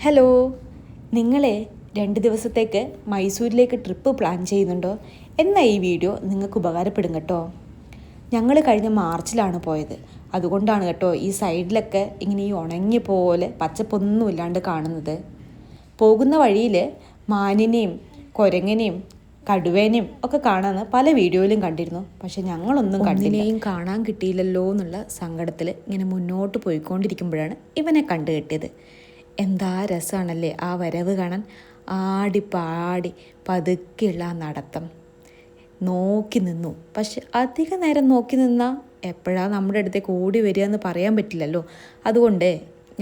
Hello, നിങ്ങളെ 2 ദിവസത്തേക്ക് മൈസൂരിലേക്ക് trip plan ചെയ്യുന്നുണ്ടോ? എന്നാൽ ഈ വീഡിയോ നിങ്ങൾക്ക് ഉപകാരപ്പെടും കേട്ടോ. ഞങ്ങൾ കഴിഞ്ഞ മാർച്ചിലാണ് പോയത്. അതുകൊണ്ടാണ് കേട്ടോ ഈ സൈഡിലൊക്കെ ഇങ്ങനെ ഈ ഉണങ്ങിയ പോലെ പച്ചപ്പൊന്നും ഇല്ലാണ്ട് കാണുന്നത്. പോകുന്ന വഴിയിൽ മാനിനെയും കുരങ്ങനെയും കടുവേനെയും ഒക്കെ കാണാമെന്ന് പല വീഡിയോയിലും കണ്ടിരുന്നു. പക്ഷെ ഞങ്ങളൊന്നും കണ്ടിനെയും കാണാൻ കിട്ടിയില്ലല്ലോ എന്നുള്ള സങ്കടത്തിൽ ഇങ്ങനെ മുന്നോട്ട് പോയിക്കൊണ്ടിരിക്കുമ്പോഴാണ് ഇവനെ കണ്ടു കിട്ടിയത്. എന്താ രസമാണല്ലേ ആ വരവ് കാണാൻ. ആടിപ്പാടി പതുക്കെയുള്ള ആ നടത്തം നോക്കി നിന്നു. പക്ഷെ അധിക നേരം നോക്കി നിന്നാൽ എപ്പോഴാണ് നമ്മുടെ അടുത്തേക്ക് ഓടി വരിക എന്ന് പറയാൻ പറ്റില്ലല്ലോ. അതുകൊണ്ട്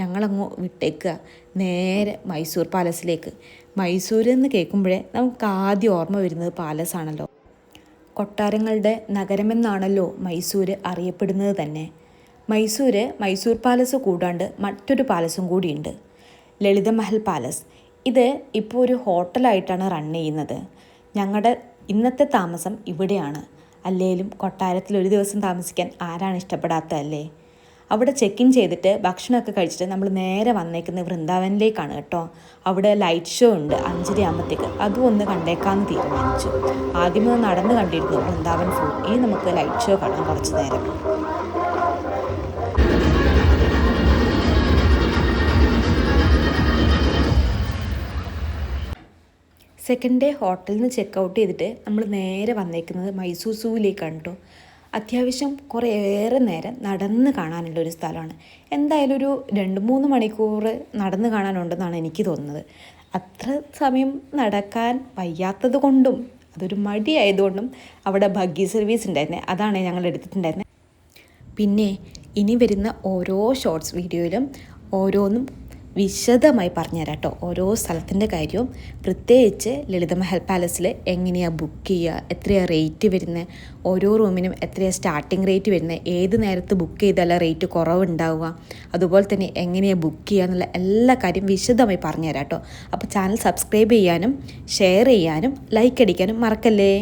ഞങ്ങളങ്ങ് വിട്ടേക്കുക നേരെ മൈസൂർ പാലസിലേക്ക്. മൈസൂർ എന്ന് കേൾക്കുമ്പോഴേ നമുക്ക് ആദ്യം ഓർമ്മ വരുന്നത് പാലസാണല്ലോ. കൊട്ടാരങ്ങളുടെ നഗരമെന്നാണല്ലോ മൈസൂർ അറിയപ്പെടുന്നത് തന്നെ. മൈസൂർ പാലസ് കൂടാണ്ട് മറ്റൊരു പാലസും കൂടിയുണ്ട്, ലളിതമഹൽ പാലസ്. ഇത് ഇപ്പോൾ ഒരു ഹോട്ടലായിട്ടാണ് റൺ ചെയ്യുന്നത്. ഞങ്ങളുടെ ഇന്നത്തെ താമസം ഇവിടെയാണ്. അല്ലേലും കൊട്ടാരത്തിൽ ഒരു ദിവസം താമസിക്കാൻ ആരാണ് ഇഷ്ടപ്പെടാത്തതല്ലേ. അവിടെ ചെക്ക് ഇൻ ചെയ്തിട്ട് ഭക്ഷണമൊക്കെ കഴിച്ചിട്ട് നമ്മൾ നേരെ വന്നേക്കുന്നത് വൃന്ദാവനിലേക്കാണ് കേട്ടോ. അവിടെ ലൈറ്റ് ഷോ ഉണ്ട് 5:30 ആകുമ്പോഴത്തേക്ക്. അതും ഒന്ന് കണ്ടേക്കാമെന്ന് തീരുമാനിച്ചു. ആദ്യം നടന്ന് കണ്ടിരുന്നു വൃന്ദാവൻ ഫുൾ. ഇനി നമുക്ക് ലൈറ്റ് ഷോ കാണാം കുറച്ച് നേരം. സെക്കൻഡ് ഡേ ഹോട്ടലിൽ നിന്ന് ചെക്ക് ഔട്ട് ചെയ്തിട്ട് നമ്മൾ നേരെ വന്നേക്കുന്നത് മൈസൂർ സൂവിലേക്കാണ് കേട്ടോ. അത്യാവശ്യം കുറേയേറെ നേരം നടന്ന് കാണാനുള്ളൊരു സ്ഥലമാണ്. എന്തായാലും ഒരു 2-3 മണിക്കൂർ നടന്ന് കാണാനുണ്ടെന്നാണ് എനിക്ക് തോന്നുന്നത്. അത്ര സമയം നടക്കാൻ വയ്യാത്തത് കൊണ്ടും അതൊരു മടിയായതുകൊണ്ടും അവിടെ ബഗ്ഗി സർവീസ് ഉണ്ടായിരുന്നേ, അതാണ് ഞങ്ങൾ എടുത്തിട്ടുണ്ടായിരുന്നത്. പിന്നെ ഇനി വരുന്ന ഓരോ ഷോർട്സ് വീഡിയോയിലും ഓരോന്നും വിശദമായി പറഞ്ഞുതരാം കേട്ടോ. ഓരോ സ്ഥലത്തിൻ്റെ കാര്യവും, പ്രത്യേകിച്ച് ലളിതമഹൽ പാലസിൽ എങ്ങനെയാണ് ബുക്ക് ചെയ്യുക, എത്രയാണ് റേറ്റ് വരുന്നത്, ഓരോ റൂമിനും എത്രയാണ് സ്റ്റാർട്ടിങ് റേറ്റ് വരുന്നത്, ഏത് നേരത്ത് ബുക്ക് ചെയ്താലും റേറ്റ് കുറവുണ്ടാവുക, അതുപോലെ തന്നെ എങ്ങനെയാണ് ബുക്ക് ചെയ്യുക എന്നുള്ള എല്ലാ കാര്യം വിശദമായി പറഞ്ഞുതരാം കേട്ടോ. അപ്പോൾ ചാനൽ സബ്സ്ക്രൈബ് ചെയ്യാനും ഷെയർ ചെയ്യാനും ലൈക്ക് അടിക്കാനും മറക്കല്ലേ.